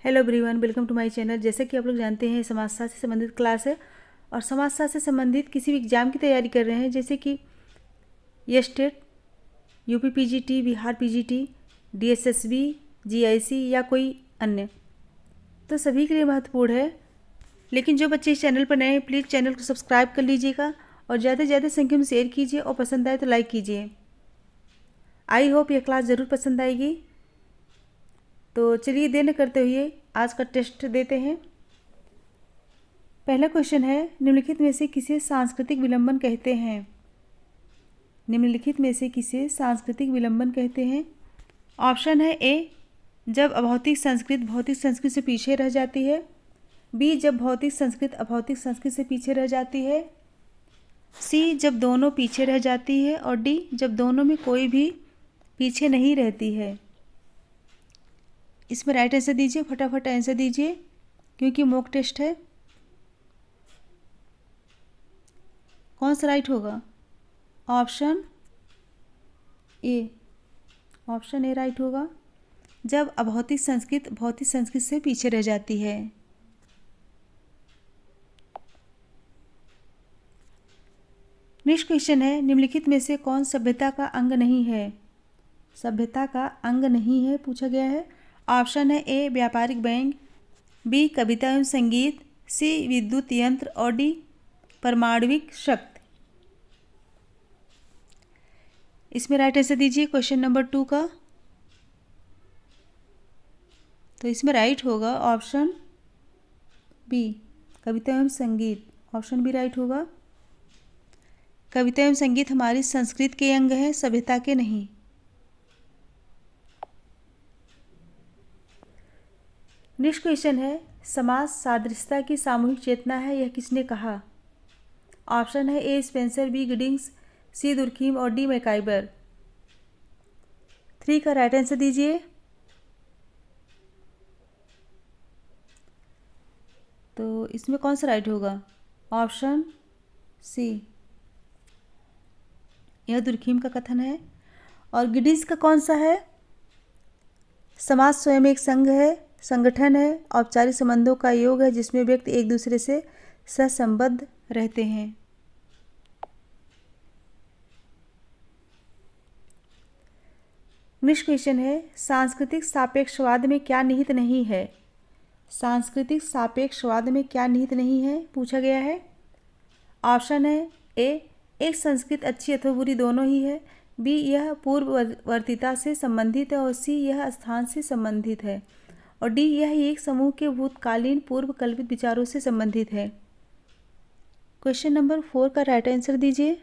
Hello everyone, welcome to my channel. जैसे कि आप लोग जानते हैं, समाजशास्त्र से संबंधित क्लास है और समाजशास्त्र से संबंधित किसी भी एग्जाम की तैयारी कर रहे हैं, जैसे कि ये state, UP PGT, Bihar PGT, DSSB, GIC या कोई अन्य, तो सभी के लिए महत्वपूर्ण है। लेकिन जो बच्चे इस चैनल पर नए हैं, प्लीज़ चैनल को सब्सक्राइब कर लीजिएगा और ज़्यादा से ज़्यादा संख्या में शेयर कीजिए और पसंद आए तो लाइक कीजिए। आई होप यह क्लास ज़रूर पसंद आएगी। तो चलिए देर न करते हुए आज का टेस्ट देते हैं। पहला क्वेश्चन है, निम्नलिखित में से किसे सांस्कृतिक विलंबन कहते हैं? निम्नलिखित में से किसे सांस्कृतिक विलंबन कहते हैं? ऑप्शन है ए, जब अभौतिक संस्कृत भौतिक संस्कृत से पीछे रह जाती है। बी, जब भौतिक संस्कृत अभौतिक संस्कृत से पीछे रह जाती है। सी, जब दोनों पीछे रह जाती है। और डी, जब दोनों में कोई भी पीछे नहीं रहती है। इसमें राइट आंसर दीजिए, फटाफट आंसर दीजिए क्योंकि मॉक टेस्ट है। कौन सा राइट होगा? Option A, option A right होगा, जब अभौतिक संस्कृत भौतिक संस्कृत से पीछे रह जाती है। नेक्स्ट क्वेश्चन है, निम्नलिखित में से कौन सभ्यता का अंग नहीं है? सभ्यता का अंग नहीं है पूछा गया है। ऑप्शन है ए, व्यापारिक बैंक, बी, कविता एवं संगीत, सी, विद्युत यंत्र और डी, परमाणविक शक्ति। इसमें राइट आंसर दीजिए क्वेश्चन नंबर 2 का। तो इसमें राइट होगा ऑप्शन बी, कविता एवं संगीत। ऑप्शन बी राइट होगा। कविता एवं संगीत हमारी संस्कृत के अंग हैं, सभ्यता के नहीं। नेक्स्ट क्वेश्चन है, समाज सादृश्यता की सामूहिक चेतना है, यह किसने कहा? ऑप्शन है ए, स्पेंसर, बी, गिडिंग्स, सी, दुर्खीम और डी, मैकाइबर। 3 का राइट आंसर दीजिए। तो इसमें कौन सा राइट होगा? ऑप्शन सी, यह दुर्खीम का कथन है। और गिडिंग्स का कौन सा है? समाज स्वयं एक संघ है, संगठन है, औपचारिक संबंधों का योग है जिसमें व्यक्ति एक दूसरे से सहसंबद्ध रहते हैं। नेक्स्ट क्वेश्चन है, सांस्कृतिक सापेक्षवाद में क्या निहित नहीं है? सांस्कृतिक सापेक्षवाद में क्या निहित नहीं है पूछा गया है। ऑप्शन है ए, एक संस्कृत अच्छी अथवा बुरी दोनों ही है, बी, यह पूर्ववर्तीता से संबंधित है और सी, यह स्थान से संबंधित है और डी, यह एक समूह के भूतकालीन पूर्व कल्पित विचारों से संबंधित है। क्वेश्चन नंबर 4 का राइट आंसर दीजिए।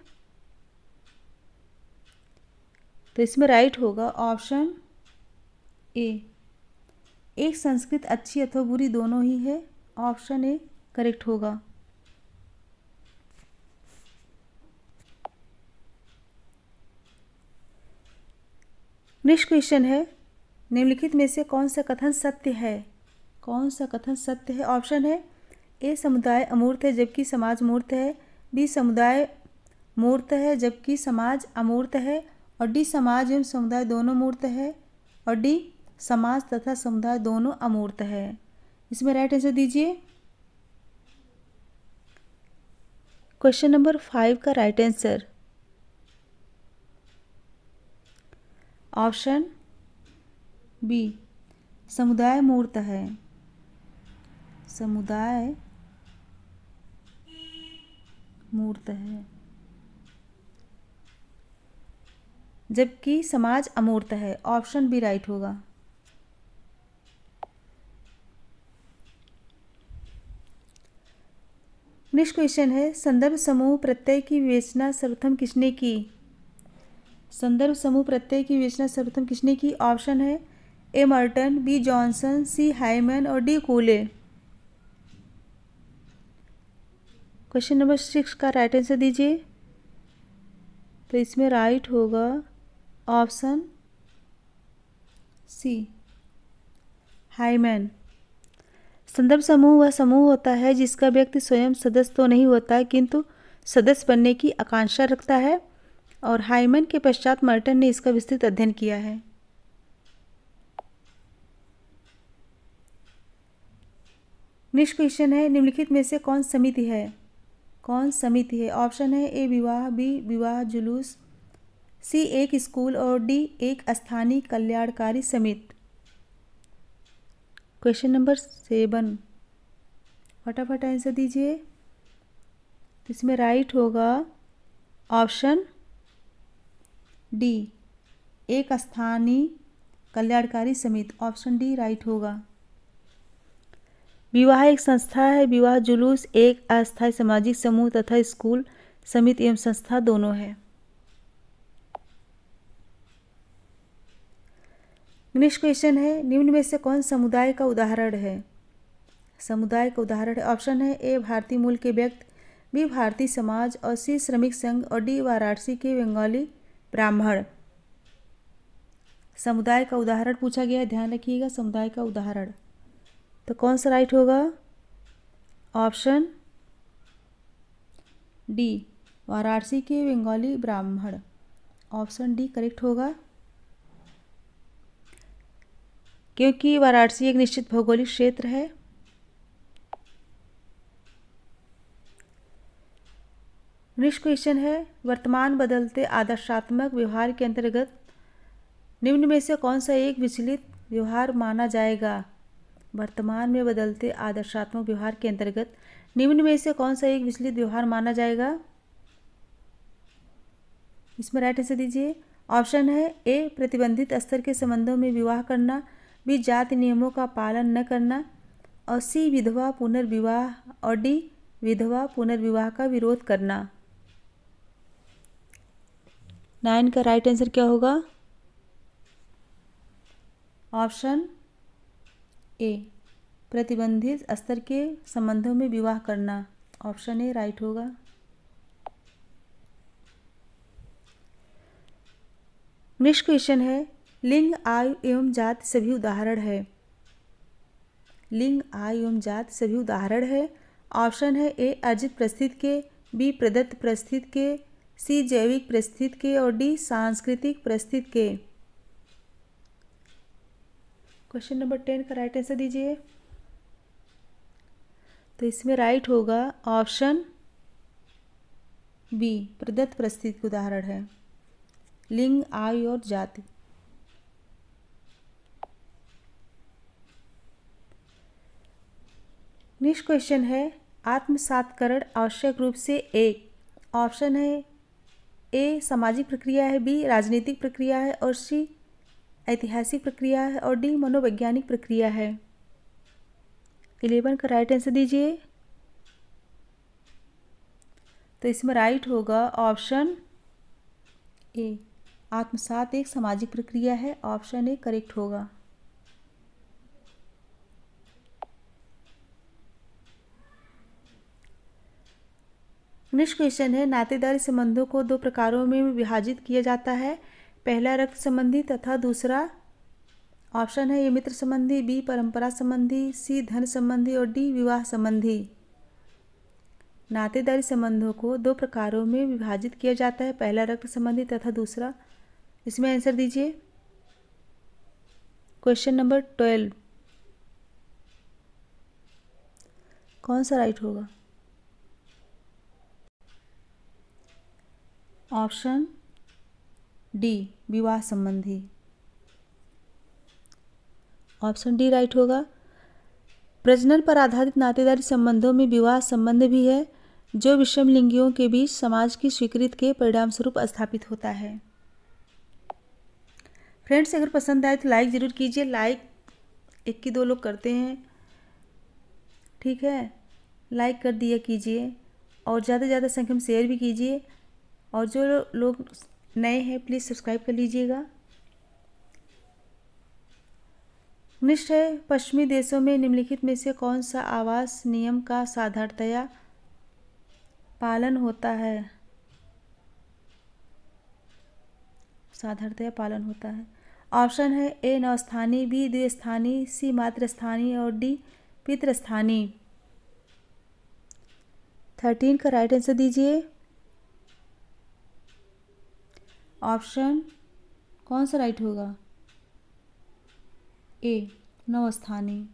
तो इसमें राइट होगा ऑप्शन ए, एक संस्कृत अच्छी अथवा बुरी दोनों ही है। ऑप्शन ए करेक्ट होगा। नेक्स्ट क्वेश्चन है, निम्नलिखित में से कौन सा कथन सत्य है? कौन सा कथन सत्य है? ऑप्शन है ए, समुदाय अमूर्त है जबकि समाज मूर्त है, बी, समुदाय मूर्त है जबकि समाज अमूर्त है और डी, समाज एवं समुदाय दोनों मूर्त है और डी, समाज तथा समुदाय दोनों अमूर्त है। इसमें राइट आंसर दीजिए। क्वेश्चन नंबर 5 का राइट आंसर ऑप्शन बी, समुदाय मूर्त है। समुदाय मूर्त है जबकि समाज अमूर्त है। ऑप्शन बी राइट होगा। नेक्स्ट क्वेश्चन है, संदर्भ समूह प्रत्यय की विवेचना सर्वप्रथम किसने की? संदर्भ समूह प्रत्यय की विवेचना सर्वप्रथम किसने की? ऑप्शन है ए, मर्टन, बी, जॉनसन, सी, हाइमन और डी, कूले। क्वेश्चन नंबर 6 का राइट आंसर दीजिए। तो इसमें राइट होगा ऑप्शन सी, हाइमन। संदर्भ समूह वह समूह होता है जिसका व्यक्ति स्वयं सदस्य तो नहीं होता किंतु सदस्य बनने की आकांक्षा रखता है और हाइमन के पश्चात मर्टन ने इसका विस्तृत अध्ययन किया है। नेक्स्ट क्वेश्चन है, निम्नलिखित में से कौन समिति है? कौन समिति है? ऑप्शन है ए विवाह, बी विवाह जुलूस, सी एक स्कूल और डी एक स्थानीय कल्याणकारी समिति। क्वेश्चन नंबर 7, फटाफट आंसर दीजिए। इसमें राइट होगा ऑप्शन डी, एक स्थानीय कल्याणकारी समिति। ऑप्शन डी राइट होगा। विवाह एक संस्था है, विवाह जुलूस एक अस्थायी सामाजिक समूह तथा स्कूल समिति एवं संस्था दोनों है। नेक्स्ट क्वेश्चन है, निम्न में से कौन समुदाय का उदाहरण है? समुदाय का उदाहरण है। ऑप्शन है ए भारतीय मूल के व्यक्ति, बी भारतीय समाज और सी श्रमिक संघ और डी वाराणसी के बंगाली ब्राह्मण। समुदाय का उदाहरण पूछा गया है, ध्यान रखिएगा, समुदाय का उदाहरण। तो कौन सा राइट होगा? ऑप्शन डी, वाराणसी के बंगाली ब्राह्मण। ऑप्शन डी करेक्ट होगा, क्योंकि वाराणसी एक निश्चित भौगोलिक क्षेत्र है। नेक्स्ट क्वेश्चन है, वर्तमान बदलते आदर्शात्मक व्यवहार के अंतर्गत निम्न में से कौन सा एक विचलित व्यवहार माना जाएगा? वर्तमान में बदलते आदर्शात्मक व्यवहार के अंतर्गत निम्न में से कौन सा एक विचलित व्यवहार माना जाएगा? इसमें राइट आंसर दीजिए। ऑप्शन है ए प्रतिबंधित स्तर के संबंधों में विवाह करना, बी जाति नियमों का पालन न करना और सी विधवा पुनर्विवाह और डी विधवा पुनर्विवाह का विरोध करना। 9 का राइट आंसर क्या होगा? ऑप्शन ए, प्रतिबंधित स्तर के संबंधों में विवाह करना। ऑप्शन ए राइट होगा। नेक्स्ट क्वेश्चन है, लिंग, आयु एवं जाति सभी उदाहरण है। लिंग, आयु एवं जाति सभी उदाहरण है। ऑप्शन है ए अर्जित परिस्थिति के, बी प्रदत्त परिस्थिति के, सी जैविक परिस्थिति के और डी सांस्कृतिक परिस्थिति के। क्वेश्चन नंबर 10 का राइट आंसर दीजिए। तो इसमें राइट होगा ऑप्शन बी, प्रदत्त परिस्थिति के उदाहरण है, लिंग, आयु और जाति। नेक्स्ट क्वेश्चन है, आत्मसातकरण आवश्यक रूप से एक। ऑप्शन है ए सामाजिक प्रक्रिया है, बी राजनीतिक प्रक्रिया है और सी ऐतिहासिक प्रक्रिया है और डी मनोवैज्ञानिक प्रक्रिया है। 11 का राइट आंसर दीजिए। तो इसमें राइट होगा ऑप्शन ए, आत्मसात एक सामाजिक प्रक्रिया है। ऑप्शन ए करेक्ट होगा। नेक्स्ट क्वेश्चन है, नातेदारी संबंधों को दो प्रकारों में विभाजित किया जाता है। पहला रक्त संबंधी तथा दूसरा, ऑप्शन है ए मित्र संबंधी, बी परंपरा संबंधी, सी धन संबंधी और डी विवाह संबंधी। नातेदारी संबंधों को दो प्रकारों में विभाजित किया जाता है, पहला रक्त संबंधी तथा दूसरा। इसमें आंसर दीजिए। क्वेश्चन नंबर 12 कौन सा राइट होगा? ऑप्शन डी, विवाह संबंधी। ऑप्शन डी राइट होगा। प्रजनन पर आधारित नातेदारी संबंधों में विवाह संबंध भी है, जो विषम लिंगियों के बीच समाज की स्वीकृति के परिणाम स्वरूप स्थापित होता है। फ्रेंड्स, अगर पसंद आए तो लाइक ज़रूर कीजिए। लाइक 1 की 2 लोग करते हैं, ठीक है, लाइक कर दिया कीजिए और ज़्यादा से ज़्यादा संख्या में शेयर भी कीजिए और जो लोग नए हैं प्लीज़ सब्सक्राइब कर लीजिएगा। नेक्स्ट है, पश्चिमी देशों में निम्नलिखित में से कौन सा आवास नियम का साधारणतया पालन होता है? साधारणतया पालन होता है। ऑप्शन है ए नवस्थानीय, बी द्विस्थानीय, सी मातृस्थानीय और डी पितृस्थानीय। 13 का राइट आंसर दीजिए। ऑप्शन कौन सा राइट होगा? ए नवस्थानीय।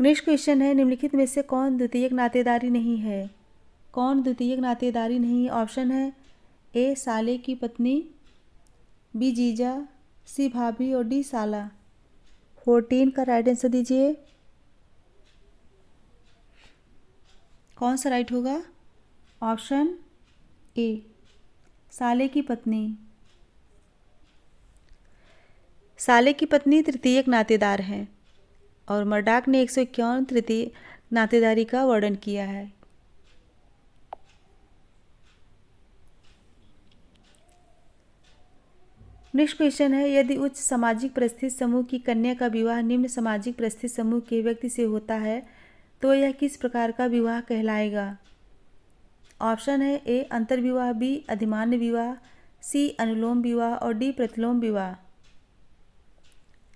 नेक्स्ट क्वेश्चन है, निम्नलिखित में से कौन द्वितीयक नातेदारी नहीं है? कौन द्वितीयक नातेदारी नहीं है? ऑप्शन है ए साले की पत्नी, बी जीजा, सी भाभी और डी साला। 14 का राइट आंसर दीजिए। कौन सा राइट होगा? ऑप्शन ए साले की पत्नी। साले की पत्नी तृतीयक नातेदार हैं और मर्डाक ने 151 तृतीय नातेदारी का वर्णन किया है। नेक्स्ट क्वेश्चन है, यदि उच्च सामाजिक परिस्थिति समूह की कन्या का विवाह निम्न सामाजिक परिस्थिति समूह के व्यक्ति से होता है तो यह किस प्रकार का विवाह कहलाएगा? ऑप्शन है ए अंतर्विवाह, बी अधिमान्य विवाह, सी अनुलोम विवाह और डी प्रतिलोम विवाह।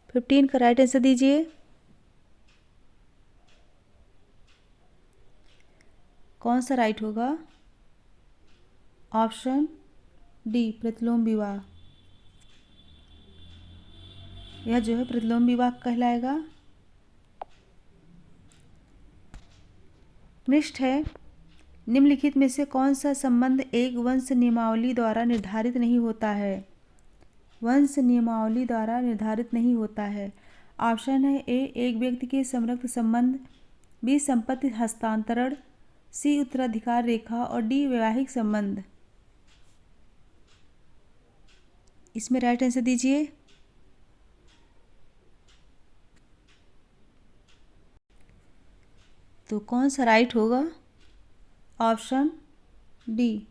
15 का राइट आंसर दीजिए। कौन सा राइट होगा? ऑप्शन डी प्रतिलोम विवाह। यह जो है प्रतिलोम विवाह कहलाएगा। नेक्स्ट है, निम्नलिखित में से कौन सा संबंध एक वंश नियमावली द्वारा निर्धारित नहीं होता है? वंश नियमावली द्वारा निर्धारित नहीं होता है। ऑप्शन है ए एक व्यक्ति के समरक्त संबंध, बी संपत्ति हस्तांतरण, सी उत्तराधिकार रेखा और डी वैवाहिक संबंध। इसमें राइट आंसर दीजिए। तो कौन सा राइट होगा? ऑप्शन डी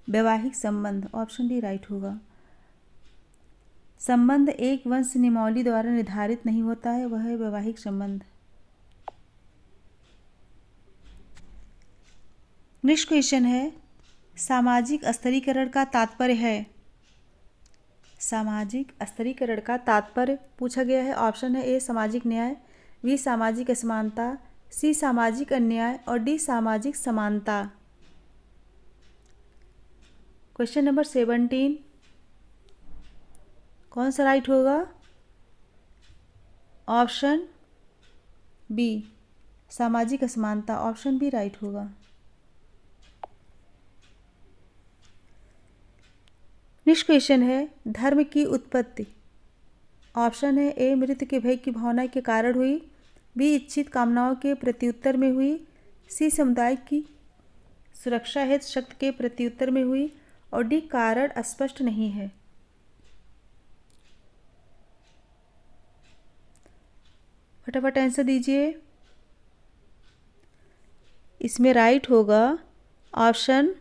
वैवाहिक संबंध। ऑप्शन डी राइट होगा। संबंध एक वंश नियमावली द्वारा निर्धारित नहीं होता है, वह है वैवाहिक संबंध। नेक्स्ट क्वेश्चन है, सामाजिक स्तरीकरण का तात्पर्य है। सामाजिक स्तरीकरण का तात्पर्य पूछा गया है। ऑप्शन है ए सामाजिक न्याय, बी सामाजिक असमानता, सी सामाजिक अन्याय और डी सामाजिक समानता। क्वेश्चन नंबर 17, कौन सा राइट होगा? ऑप्शन बी सामाजिक असमानता। ऑप्शन बी राइट होगा। नेक्स्ट क्वेश्चन है, धर्म की उत्पत्ति। ऑप्शन है ए मृत्यु के भय की भावना के कारण हुई, बी इच्छित कामनाओं के प्रत्युत्तर में हुई, सी समुदाय की सुरक्षा हेतु शक्ति के प्रत्युत्तर में हुई और डी कारण स्पष्ट नहीं है। फटाफट आंसर दीजिए। इसमें राइट होगा ऑप्शन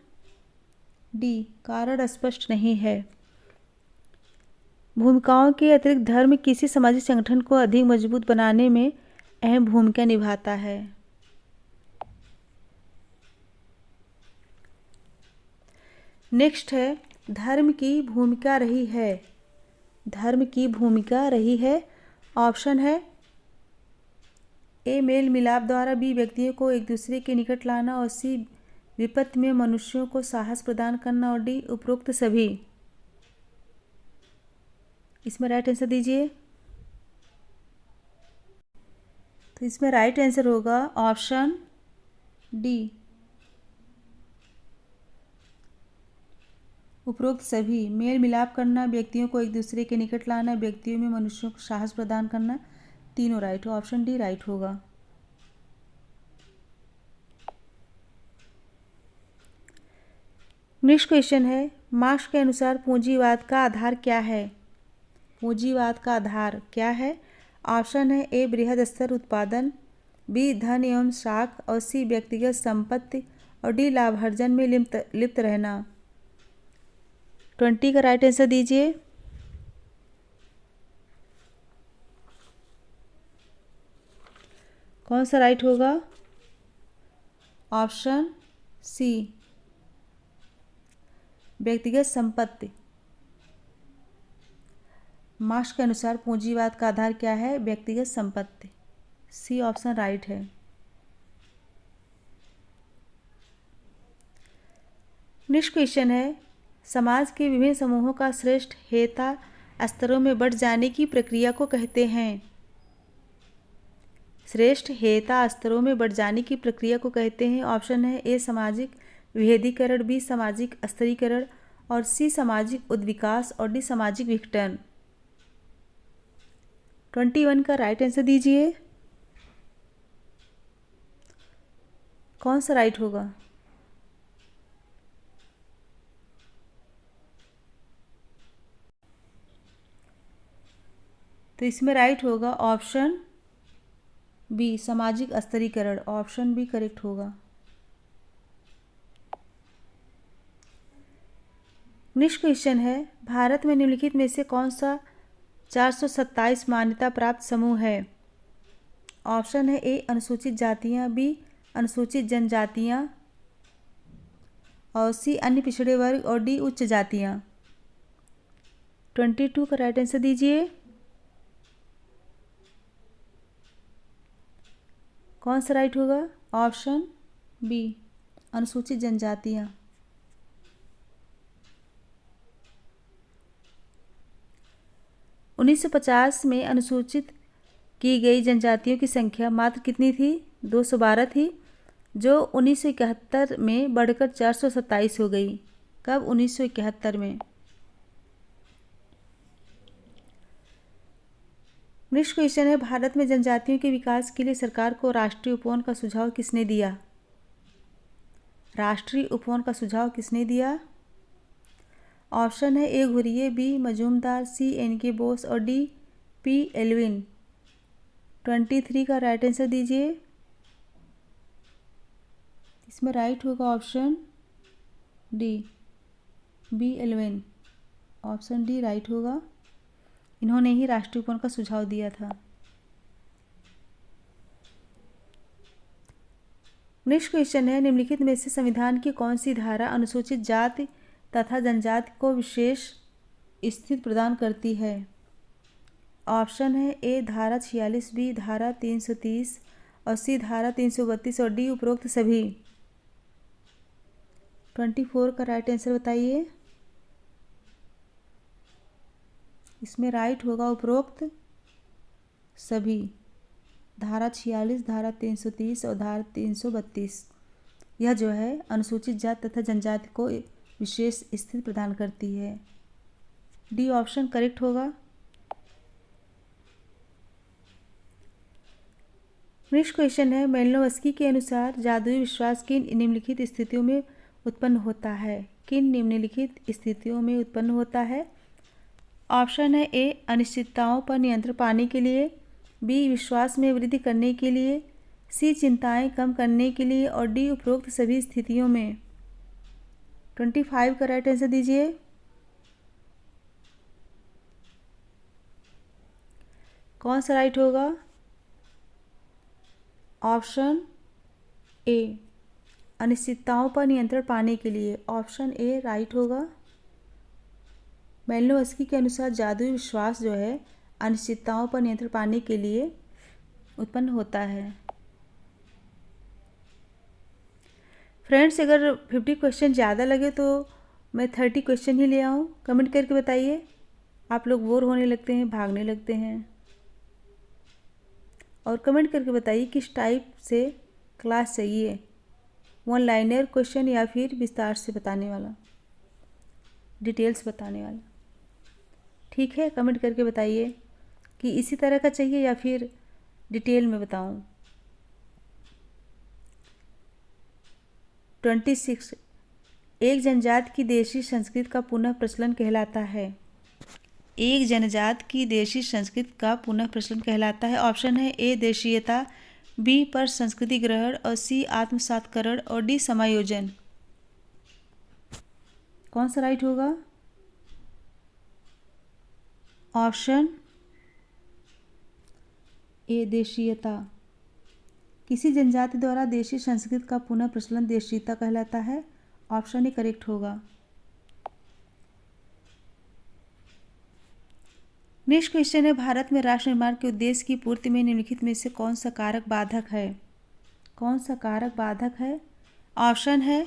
डी कारण स्पष्ट नहीं है। भूमिकाओं के अतिरिक्त धर्म किसी सामाजिक संगठन को अधिक मजबूत बनाने में अहम भूमिका निभाता है। नेक्स्ट है, धर्म की भूमिका रही है। धर्म की भूमिका रही है। ऑप्शन है ए मेल मिलाप द्वारा, बी व्यक्तियों को एक दूसरे के निकट लाना और सी विपत्ति में मनुष्यों को साहस प्रदान करना और डी उपरोक्त सभी। इसमें राइट आंसर दीजिए। तो इसमें राइट आंसर होगा ऑप्शन डी उपरोक्त सभी। मेल मिलाप करना, व्यक्तियों को एक दूसरे के निकट लाना, व्यक्तियों में मनुष्यों को साहस प्रदान करना, तीनों राइट हो। ऑप्शन डी राइट होगा। नेक्स्ट क्वेश्चन है, मार्क्स के अनुसार पूंजीवाद का आधार क्या है? पूंजीवाद का आधार क्या है? ऑप्शन है ए बृहद स्तर उत्पादन, बी धन एवं साख और सी व्यक्तिगत संपत्ति और डी लाभार्जन में लिप्त रहना। 20 का राइट आंसर दीजिए। कौन सा राइट होगा? ऑप्शन सी व्यक्तिगत संपत्ति। मार्क्स के अनुसार पूंजीवाद का आधार क्या है? व्यक्तिगत संपत्ति। सी ऑप्शन राइट है। नेक्स्ट क्वेश्चन है, समाज के विभिन्न समूहों का श्रेष्ठ हेता स्तरों में बढ़ जाने की प्रक्रिया को कहते हैं। श्रेष्ठ हेयता स्तरों में बढ़ जाने की प्रक्रिया को कहते हैं। ऑप्शन है ए सामाजिक विभेदीकरण, बी सामाजिक स्तरीकरण और सी सामाजिक उद्विकास और डी सामाजिक विघटन। 21 का राइट आंसर दीजिए। कौन सा राइट होगा? तो इसमें राइट होगा ऑप्शन बी सामाजिक स्तरीकरण। ऑप्शन बी करेक्ट होगा। नेक्स्ट क्वेश्चन है, भारत में निम्नलिखित में से कौन सा 427 मान्यता प्राप्त समूह है? ऑप्शन है ए अनुसूचित जातियां, बी अनुसूचित जनजातियां और सी अन्य पिछड़े वर्ग और डी उच्च जातियां। 22 का राइट आंसर दीजिए। कौन सा राइट होगा? ऑप्शन बी अनुसूचित जनजातियां। उन्नीस 1950 में अनुसूचित की गई जनजातियों की संख्या मात्र कितनी थी? 212 थी, जो 1971 में बढ़कर 427 हो गई। कब? 1971 में। नेक्स्ट क्वेश्चन है, भारत में जनजातियों के विकास के लिए सरकार को राष्ट्रीय उपवन का सुझाव किसने दिया? राष्ट्रीय उपवन का सुझाव किसने दिया? ऑप्शन है ए घुरिये, बी मजूमदार, सी एन.के. बोस और डी पी एल्विन। 23 का राइट आंसर दीजिए। इसमें राइट होगा option D B Alvin. Option D right होगा। इन्होंने ही राष्ट्रीय उपवन का सुझाव दिया था। नेक्स्ट क्वेश्चन है, निम्नलिखित में से संविधान की कौन सी धारा अनुसूचित जाति तथा जनजाति को विशेष स्थिति प्रदान करती है? ऑप्शन है ए धारा 46, बी धारा 330 और सी धारा 332 और डी उपरोक्त सभी। 24 का राइट आंसर बताइए। इसमें राइट होगा उपरोक्त सभी। धारा 46, धारा 330 और धारा 332 यह जो है अनुसूचित जाति तथा जनजाति को विशेष स्थिति प्रदान करती है। डी ऑप्शन करेक्ट होगा। नेक्स्ट क्वेश्चन है, मेलिनोव्स्की के अनुसार जादुई विश्वास किन निम्नलिखित स्थितियों में उत्पन्न होता है? किन निम्नलिखित स्थितियों में उत्पन्न होता है? ऑप्शन है ए अनिश्चितताओं पर नियंत्रण पाने के लिए, बी विश्वास में वृद्धि करने के लिए, सी चिंताएं कम करने के लिए और डी उपरोक्त सभी स्थितियों में। 25 का राइट आंसर दीजिए। कौन सा राइट होगा? ऑप्शन ए अनिश्चितताओं पर नियंत्रण पाने के लिए। ऑप्शन ए राइट होगा। मेलिनोव्स्की के अनुसार जादुई विश्वास जो है अनिश्चितताओं पर नियंत्रण पाने के लिए उत्पन्न होता है। फ्रेंड्स, अगर 50 क्वेश्चन ज़्यादा लगे तो मैं 30 क्वेश्चन ही ले आऊँ। कमेंट करके बताइए। आप लोग बोर होने लगते हैं, भागने लगते हैं। और कमेंट करके बताइए किस टाइप से क्लास चाहिए, वन लाइनर क्वेश्चन या फिर विस्तार से बताने वाला, डिटेल्स बताने वाला। ठीक है, कमेंट करके बताइए कि इसी तरह का चाहिए या फिर डिटेल में बताऊं। 26 एक जनजाति की देशी संस्कृति का पुनः प्रचलन कहलाता है। एक जनजाति की देशी संस्कृति का पुनः प्रचलन कहलाता है। ऑप्शन है ए देशीयता, बी पर संस्कृति ग्रहण और सी आत्मसातकरण और डी समायोजन। कौन सा राइट होगा? ऑप्शन ए देशीयता। किसी जनजाति द्वारा देशी संस्कृति का पुनः प्रचलन देशीयता कहलाता है। ऑप्शन ए करेक्ट होगा। नेक्स्ट क्वेश्चन है, भारत में राष्ट्र निर्माण के उद्देश्य की पूर्ति में निम्नलिखित में से कौन सा कारक बाधक है? कौन सा कारक बाधक है? ऑप्शन है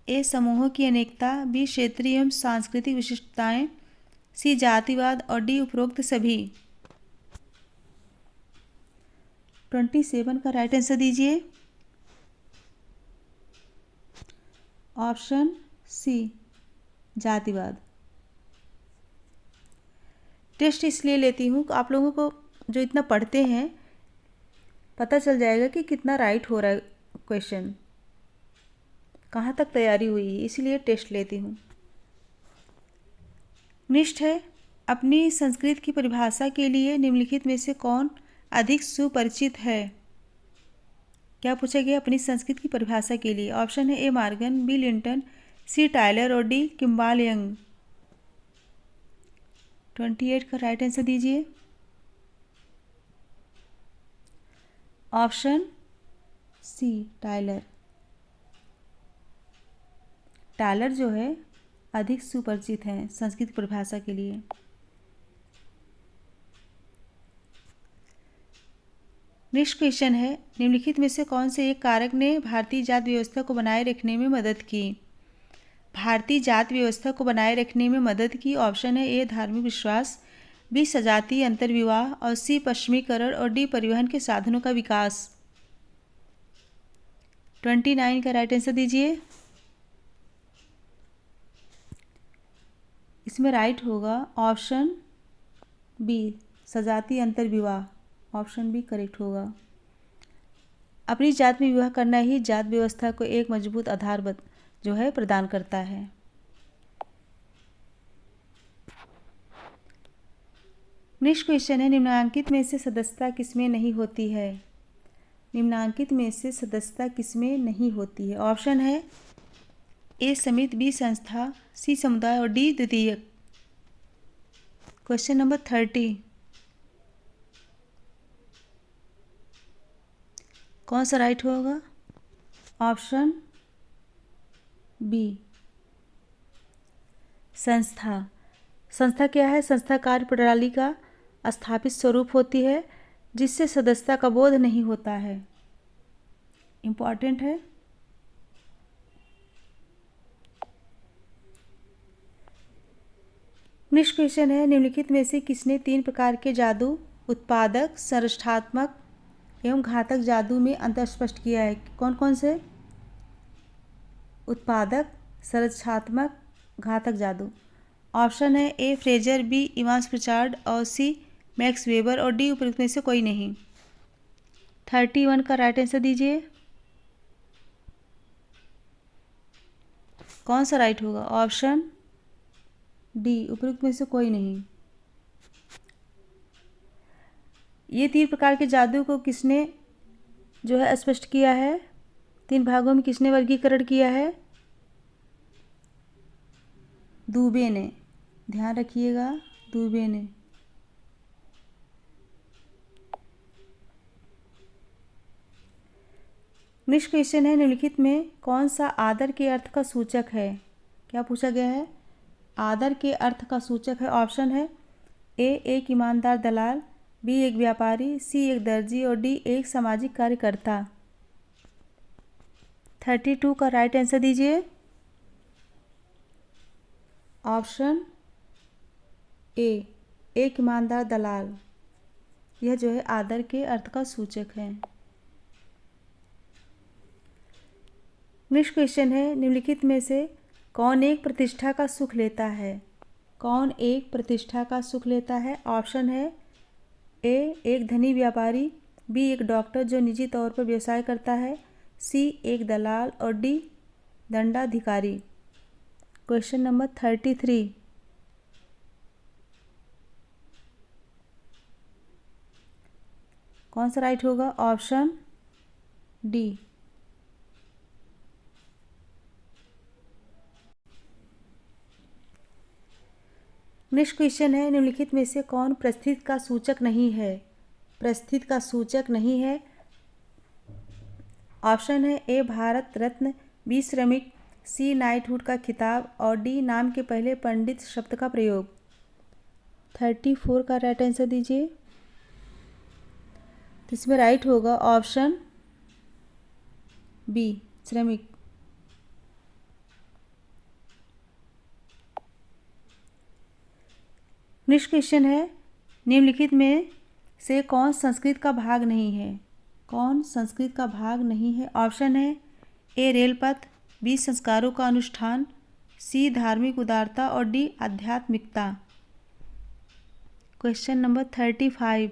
ए समूहों की अनेकता, बी क्षेत्रीय एवं सांस्कृतिक विशिष्टताएं, सी जातिवाद और डी उपरोक्त सभी। 27 का राइट आंसर दीजिए। ऑप्शन सी जातिवाद। टेस्ट इसलिए लेती हूँ कि आप लोगों को जो इतना पढ़ते हैं पता चल जाएगा कि कितना राइट हो रहा है क्वेश्चन, कहाँ तक तैयारी हुई है, इसीलिए टेस्ट लेती हूँ। नेक्स्ट है, अपनी संस्कृत की परिभाषा के लिए निम्नलिखित में से कौन अधिक सुपरिचित है। क्या पूछा गया अपनी संस्कृत की परिभाषा के लिए। ऑप्शन है A Morgan, B Linton, C Tylor और डी किम्बाल यंग। 28 का राइट आंसर दीजिए। Option C Tylor. टायलर जो है अधिक सुपरिचित हैं संस्कृत परिभाषा के लिए। नेक्स्ट क्वेश्चन है, निम्नलिखित में से कौन से एक कारक ने भारतीय जात व्यवस्था को बनाए रखने में मदद की। भारतीय जात व्यवस्था को बनाए रखने में मदद की। ऑप्शन है ए धार्मिक विश्वास, बी सजातीय अंतर्विवाह और सी पश्चिमीकरण और डी परिवहन के साधनों का विकास। 29 का राइट आंसर दीजिए। इसमें राइट होगा ऑप्शन बी सजातीय अंतर्विवाह। ऑप्शन बी करेक्ट होगा। अपनी जात में विवाह करना ही जात व्यवस्था को एक मजबूत आधार जो है प्रदान करता है। नेक्स्ट क्वेश्चन है, निम्नांकित में से सदस्यता किसमें नहीं होती है। निम्नांकित में से सदस्यता किसमें नहीं होती है। ऑप्शन है ए समिति, बी संस्था, सी समुदाय और डी द्वितीयक। क्वेश्चन नंबर 30, कौन सा राइट होगा। ऑप्शन बी संस्था। संस्था क्या है। संस्था कार्य प्रणाली का स्थापित स्वरूप होती है जिससे सदस्यता का बोध नहीं होता है। इम्पॉर्टेंट है। नेक्स्ट क्वेश्चन है, निम्नलिखित में से किसने 3 प्रकार के जादू उत्पादक, संरचनात्मक एवं घातक जादू में अंतर स्पष्ट किया है। कौन कौन से। उत्पादक, संरचनात्मक, घातक जादू। ऑप्शन है ए फ्रेजर, बी इवांस प्रिचार्ड और सी मैक्स वेबर और डी उपयुक्त में से कोई नहीं। 31 का राइट आंसर दीजिए। कौन सा राइट होगा। ऑप्शन डी उपयुक्त में से कोई नहीं। ये 3 प्रकार के जादू को किसने जो है स्पष्ट किया है। 3 भागों में किसने वर्गीकरण किया है। दुबे ने। ध्यान रखिएगा, दुबे ने। नेक्स्ट क्वेश्चन है, निम्नलिखित में कौन सा आदर के अर्थ का सूचक है। क्या पूछा गया है। आदर के अर्थ का सूचक है। ऑप्शन है ए एक ईमानदार दलाल, बी एक व्यापारी, सी एक दर्जी और डी एक सामाजिक कार्यकर्ता। 32 का राइट आंसर दीजिए। ऑप्शन ए एक ईमानदार दलाल, यह जो है आदर के अर्थ का सूचक है। नेक्स्ट क्वेश्चन है, निम्नलिखित में से कौन एक प्रतिष्ठा का सुख लेता है। कौन एक प्रतिष्ठा का सुख लेता है। ऑप्शन है ए एक धनी व्यापारी, बी एक डॉक्टर जो निजी तौर पर व्यवसाय करता है, सी एक दलाल और डी दंडाधिकारी। क्वेश्चन नंबर 33, कौन सा राइट होगा। Option D. नेक्स्ट क्वेश्चन है, निम्नलिखित में से कौन प्रस्थित का सूचक नहीं है। प्रस्थित का सूचक नहीं है। ऑप्शन है ए भारत रत्न, बी श्रमिक, सी नाइटहुड का खिताब और डी नाम के पहले पंडित शब्द का प्रयोग। 34 का राइट आंसर दीजिए। तो इसमें राइट होगा ऑप्शन बी श्रमिक। नेक्स्ट क्वेश्चन है, निम्नलिखित में से कौन संस्कृत का भाग नहीं है। कौन संस्कृत का भाग नहीं है? ऑप्शन है ए रेलपथ, बी संस्कारों का अनुष्ठान, सी धार्मिक उदारता और डी आध्यात्मिकता। Question number 35।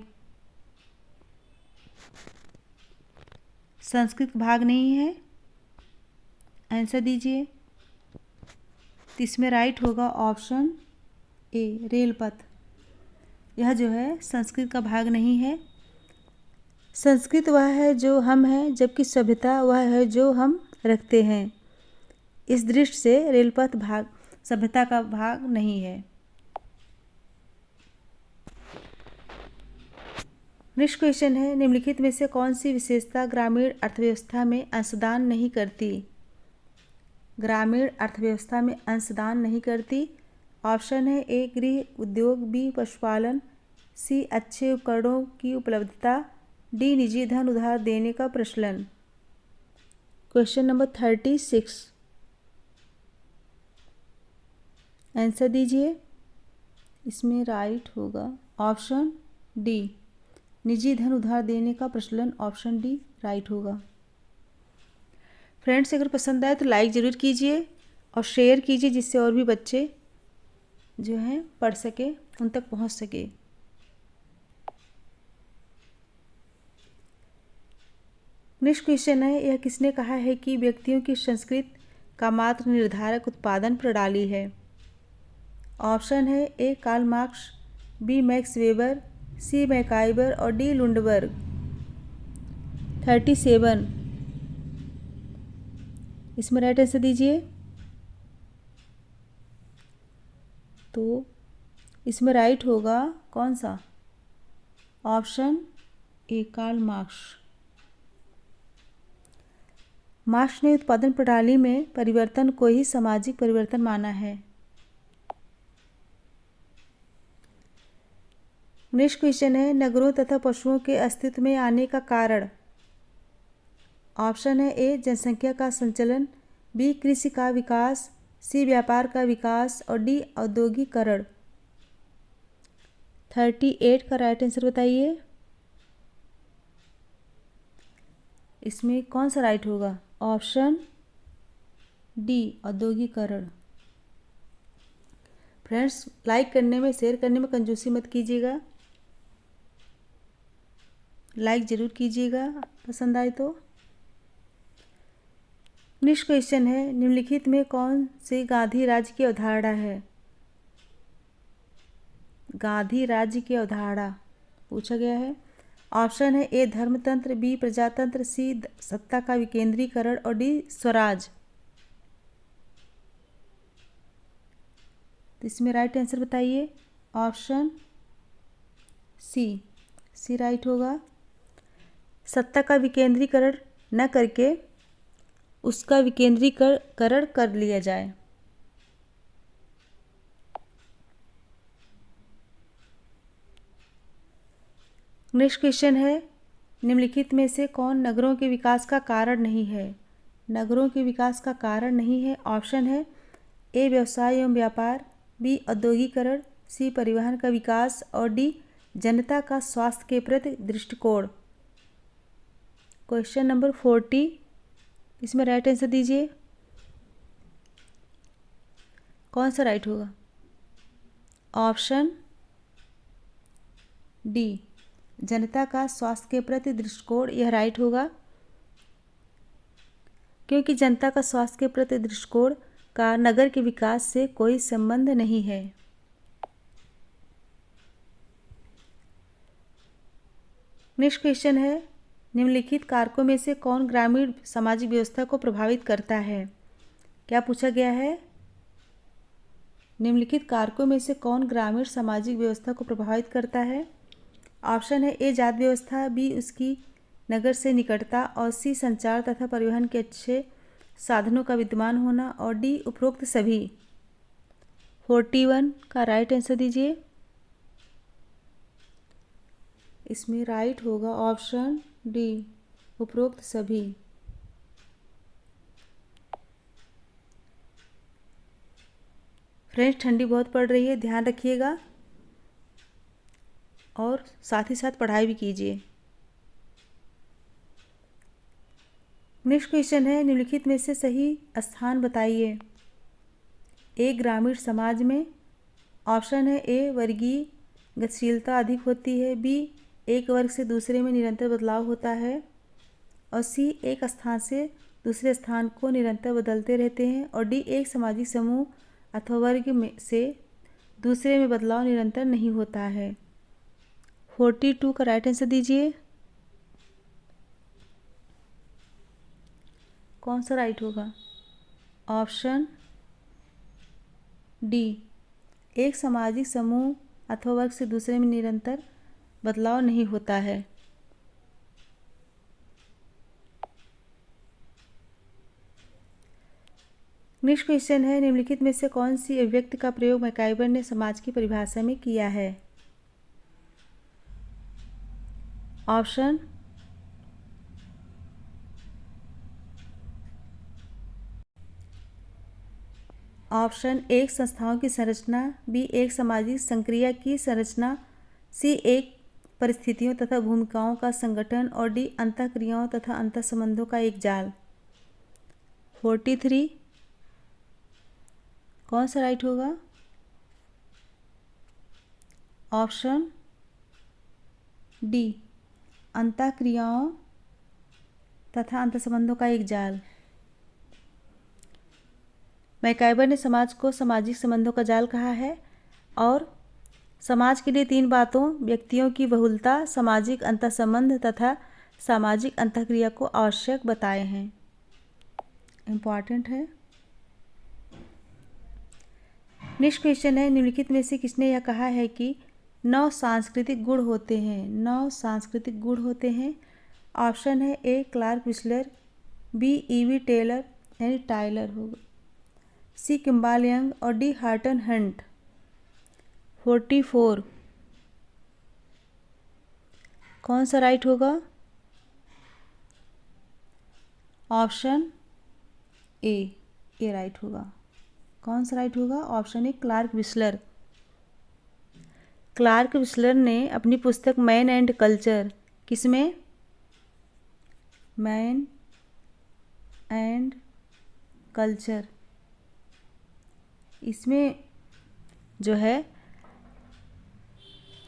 संस्कृत भाग नहीं है, आंसर दीजिए। तो इसमें राइट होगा ऑप्शन ए रेलपथ। यह जो है संस्कृत का भाग नहीं है। संस्कृत वह है जो हम हैं, जबकि सभ्यता वह है जो हम रखते हैं। इस दृष्टि से रेलपथ भाग सभ्यता का भाग नहीं है। नेक्स्ट क्वेश्चन है, निम्नलिखित में से कौन सी विशेषता ग्रामीण अर्थव्यवस्था में अंशदान नहीं करती? ग्रामीण अर्थव्यवस्था में अंशदान नहीं करती। ऑप्शन है ए गृह उद्योग, बी पशुपालन, सी अच्छे उपकरणों की उपलब्धता, डी निजी धन उधार देने का प्रचलन। क्वेश्चन नंबर 36, आंसर दीजिए। इसमें राइट होगा ऑप्शन डी निजी धन उधार देने का प्रचलन। ऑप्शन डी राइट होगा। फ्रेंड्स, अगर पसंद आए तो लाइक ज़रूर कीजिए और शेयर कीजिए, जिससे और भी बच्चे जो हैं पढ़ सके, उन तक पहुंच सके। नेक्स्ट क्वेश्चन है, यह किसने कहा है कि व्यक्तियों की संस्कृति का मात्र निर्धारक उत्पादन प्रणाली है? ऑप्शन है A Karl Marx, B Max Weber, C MacIver और डी लुंडबर्ग। 37, इसमें राइट आंसर दीजिए। तो इसमें राइट होगा कौन सा? Option A Karl Marx. Marx ने उत्पादन प्रणाली में परिवर्तन को ही सामाजिक परिवर्तन माना है। नेक्स्ट क्वेश्चन है, नगरों तथा पशुओं के अस्तित्व में आने का कारण? ऑप्शन है ए जनसंख्या का संचलन, बी कृषि का विकास, सी व्यापार का विकास और डी औद्योगिकरण। 38 का राइट आंसर बताइए। इसमें कौन सा राइट होगा? ऑप्शन डी औद्योगिकरण। फ्रेंड्स, लाइक करने में, शेयर करने में कंजूसी मत कीजिएगा। लाइक ज़रूर कीजिएगा पसंद आए तो। नेक्स्ट क्वेश्चन है, निम्नलिखित में कौन सी गांधी राज्य की अवधारणा है? गांधी राज्य की अवधारणा पूछा गया है। ऑप्शन है ए धर्मतंत्र, बी प्रजातंत्र, सी सत्ता का विकेंद्रीकरण और डी स्वराज। तो इसमें राइट आंसर बताइए। ऑप्शन सी राइट होगा। सत्ता का विकेंद्रीकरण न करके उसका विकेंद्रीकरण कर लिया जाए। नेक्स्ट क्वेश्चन है, निम्नलिखित में से कौन नगरों के विकास का कारण नहीं है? नगरों के विकास का कारण नहीं है। ऑप्शन है ए व्यवसाय एवं व्यापार, बी औद्योगिकरण, सी परिवहन का विकास और डी जनता का स्वास्थ्य के प्रति दृष्टिकोण। क्वेश्चन नंबर 40, इसमें राइट आंसर दीजिए। कौन सा राइट होगा? ऑप्शन डी जनता का स्वास्थ्य के प्रति दृष्टिकोण, यह राइट होगा, क्योंकि जनता का स्वास्थ्य के प्रति दृष्टिकोण का नगर के विकास से कोई संबंध नहीं है। नेक्स्ट क्वेश्चन है, निम्नलिखित कारकों में से कौन ग्रामीण सामाजिक व्यवस्था को प्रभावित करता है? क्या पूछा गया है? निम्नलिखित कारकों में से कौन ग्रामीण सामाजिक व्यवस्था को प्रभावित करता है? ऑप्शन है ए जाति व्यवस्था, बी उसकी नगर से निकटता और सी संचार तथा परिवहन के अच्छे साधनों का विद्यमान होना और डी उपरोक्त सभी। 41 का राइट आंसर दीजिए। इसमें राइट होगा ऑप्शन डी उपरोक्त सभी। फ्रेंड्स, ठंडी बहुत पड़ रही है, ध्यान रखिएगा और साथ ही साथ पढ़ाई भी कीजिए। नेक्स्ट क्वेश्चन है, निम्नलिखित में से सही स्थान बताइए। ए ग्रामीण समाज में। ऑप्शन है ए वर्गीय गतिशीलता अधिक होती है, बी एक वर्ग से दूसरे में निरंतर बदलाव होता है, और सी एक स्थान से दूसरे स्थान को निरंतर बदलते रहते हैं, और डी एक सामाजिक समूह अथवा वर्ग में से दूसरे में बदलाव निरंतर नहीं होता है। 42 का राइट आंसर दीजिए। कौन सा राइट होगा? ऑप्शन डी, एक सामाजिक समूह अथवा वर्ग से दूसरे में निरंतर बदलाव नहीं होता है। नेक्स्ट क्वेश्चन है, निम्नलिखित में से कौन सी अभिव्यक्ति का प्रयोग मैकाइबर ने समाज की परिभाषा में किया है? ऑप्शन एक संस्थाओं की संरचना, बी एक सामाजिक संक्रिया की संरचना, सी एक परिस्थितियों तथा भूमिकाओं का संगठन, और डी अंतःक्रियाओं तथा अंतःसंबंधों का एक जाल। 43 कौन सा राइट होगा? ऑप्शन डी, अंतःक्रियाओं तथा अंतःसंबंधों का एक जाल। मैकाइबर ने समाज को सामाजिक संबंधों का जाल कहा है, और समाज के लिए 3 बातों, व्यक्तियों की बहुलता, सामाजिक अंतःसंबंध तथा सामाजिक अंतःक्रिया को आवश्यक बताए हैं। इम्पॉर्टेंट है। नेक्स्ट क्वेश्चन है, निम्नलिखित में से किसने यह कहा है कि 9 सांस्कृतिक गुण होते हैं? 9 सांस्कृतिक गुण होते हैं। ऑप्शन है A Clark Wissler, B E V Taylor यानी टाइलर होगा, सी किम्बाल यंग, और डी हार्टन हंट। 44 कौन सा राइट होगा? ऑप्शन ए राइट होगा। कौन सा राइट होगा? Option A Clark Wissler. Clark Wissler ने अपनी पुस्तक मैन एंड कल्चर, किसमें? मैन एंड कल्चर, इसमें जो है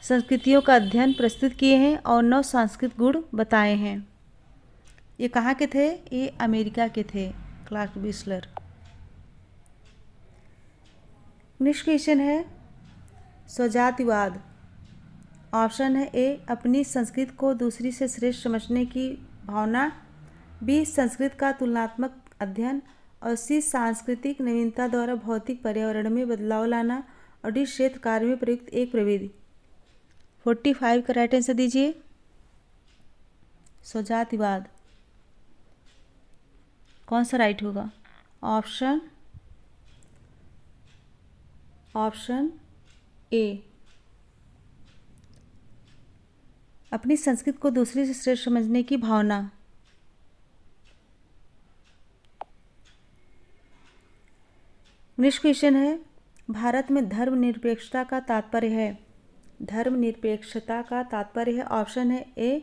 संस्कृतियों का अध्ययन प्रस्तुत किए हैं और 9 सांस्कृतिक गुण बताए हैं। ये कहाँ के थे? ये अमेरिका के थे, क्लार्क विस्लर। नेक्स्ट क्वेश्चन है, स्वजातिवाद। ऑप्शन है ए अपनी संस्कृति को दूसरी से श्रेष्ठ समझने की भावना, बी संस्कृत का तुलनात्मक अध्ययन, और सी सांस्कृतिक नवीनता द्वारा भौतिक पर्यावरण में बदलाव लाना, और डी क्षेत्र कार्य में प्रयुक्त एक प्रविधि। 45 का राइट आंसर दीजिए। स्वजातिवाद कौन सा राइट होगा? ऑप्शन ए, अपनी संस्कृति को दूसरी से श्रेष्ठ समझने की भावना। नेक्स्ट क्वेश्चन है, भारत में धर्मनिरपेक्षता का तात्पर्य है। धर्मनिरपेक्षता का तात्पर्य है। ऑप्शन है ए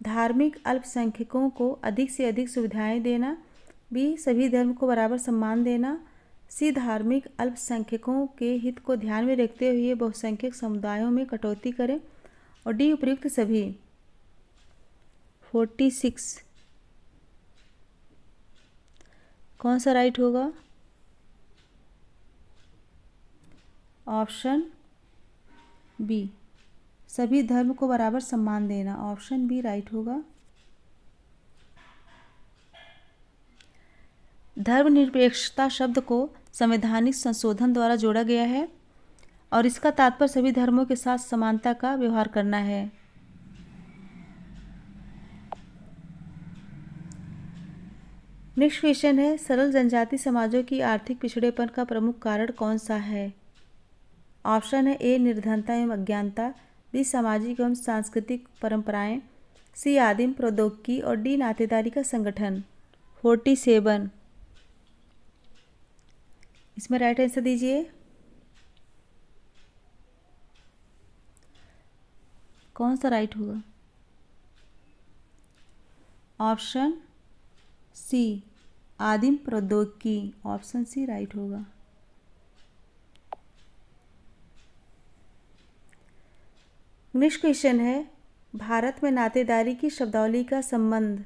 धार्मिक अल्पसंख्यकों को अधिक से अधिक सुविधाएं देना, बी सभी धर्म को बराबर सम्मान देना, सी धार्मिक अल्पसंख्यकों के हित को ध्यान में रखते हुए बहुसंख्यक समुदायों में कटौती करें, और डी उपयुक्त सभी। 46 कौन सा राइट होगा? ऑप्शन बी, सभी धर्म को बराबर सम्मान देना। ऑप्शन बी राइट होगा। धर्मनिरपेक्षता शब्द को संवैधानिक संशोधन द्वारा जोड़ा गया है, और इसका तात्पर्य सभी धर्मों के साथ समानता का व्यवहार करना है। नेक्स्ट क्वेश्चन है, सरल जनजाति समाजों की आर्थिक पिछड़ेपन का प्रमुख कारण कौन सा है? ऑप्शन है ए निर्धनता एवं अज्ञानता, बी सामाजिक एवं सांस्कृतिक परंपराएं, सी आदिम प्रौद्योगिकी, और डी नातेदारी का संगठन। 47 इसमें राइट आंसर दीजिए। कौन सा राइट होगा? ऑप्शन सी आदिम प्रौद्योगिकी, ऑप्शन सी राइट होगा। नेक्स्ट क्वेश्चन है, भारत में नातेदारी की शब्दावली का संबंध।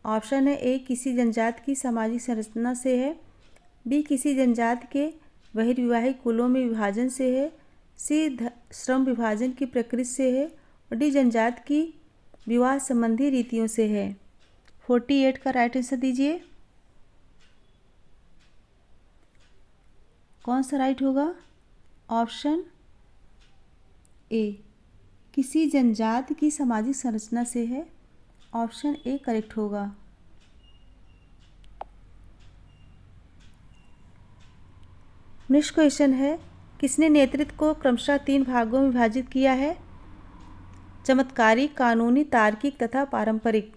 ऑप्शन है ए किसी जनजाति की सामाजिक संरचना से है, बी किसी जनजाति के बहिर्विवाहिक कुलों में विभाजन से है, सी श्रम विभाजन की प्रकृति से है, और डी जनजाति की विवाह संबंधी रीतियों से है। 48 का राइट आंसर दीजिए। कौन सा राइट होगा? ऑप्शन ए किसी जनजाति की सामाजिक संरचना से है, ऑप्शन ए करेक्ट होगा। नेक्स्ट क्वेश्चन है, किसने नेतृत्व को क्रमशः 3 भागों में विभाजित किया है? चमत्कारिक, कानूनी, तार्किक तथा पारंपरिक।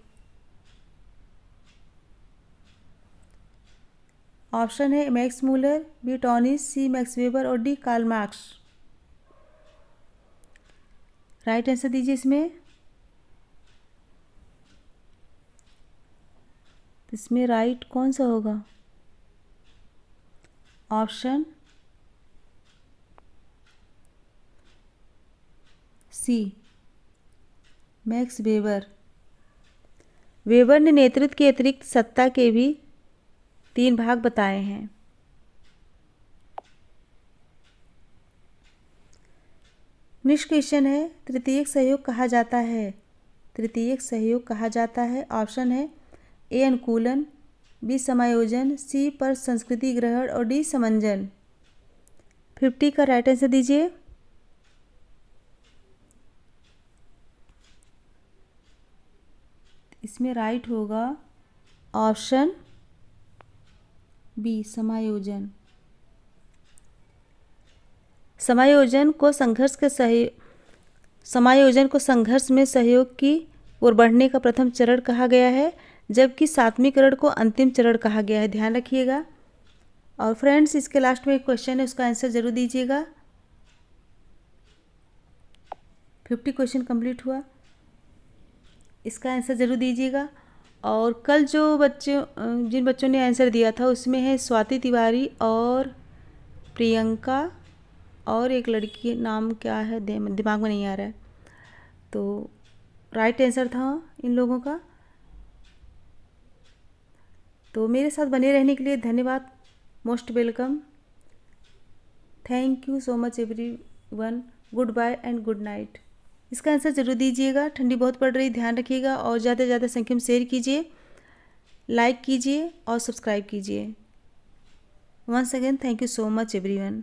ऑप्शन है Max Muller, B Tonnies, C Max Weber और D Karl Marx. Right answer दीजिए इसमें राइट कौन सा होगा? Option C Max Weber. Weber ने नेतृत्व के अतिरिक्त सत्ता के भी 3 भाग बताए हैं। नेक्स्ट क्वेश्चन है, तृतीयक सहयोग कहा जाता है। तृतीयक सहयोग कहा जाता है। ऑप्शन है ए अनुकूलन, बी समायोजन, सी पर संस्कृति ग्रहण और डी समंजन। 50 का राइट आंसर दीजिए। इसमें राइट होगा ऑप्शन बी समायोजन। समायोजन को संघर्ष में सहयोग की ओर बढ़ने का प्रथम चरण कहा गया है, जबकि सात्वीकरण को अंतिम चरण कहा गया है। ध्यान रखिएगा। और फ्रेंड्स, इसके लास्ट में एक क्वेश्चन है, उसका आंसर जरूर दीजिएगा। 50 क्वेश्चन कंप्लीट हुआ, इसका आंसर ज़रूर दीजिएगा। और कल जिन बच्चों ने आंसर दिया था उसमें है स्वाति तिवारी और प्रियंका और एक लड़की, नाम क्या है दिमाग में नहीं आ रहा है, तो राइट आंसर था इन लोगों का। तो मेरे साथ बने रहने के लिए धन्यवाद। Most welcome. Thank you so much everyone. Good bye and good night. इसका आंसर जरूर दीजिएगा। ठंडी बहुत पड़ रही, ध्यान रखिएगा और ज़्यादा से ज़्यादा संख्या में शेयर कीजिए, लाइक कीजिए और सब्सक्राइब कीजिए। Once again thank you so much everyone.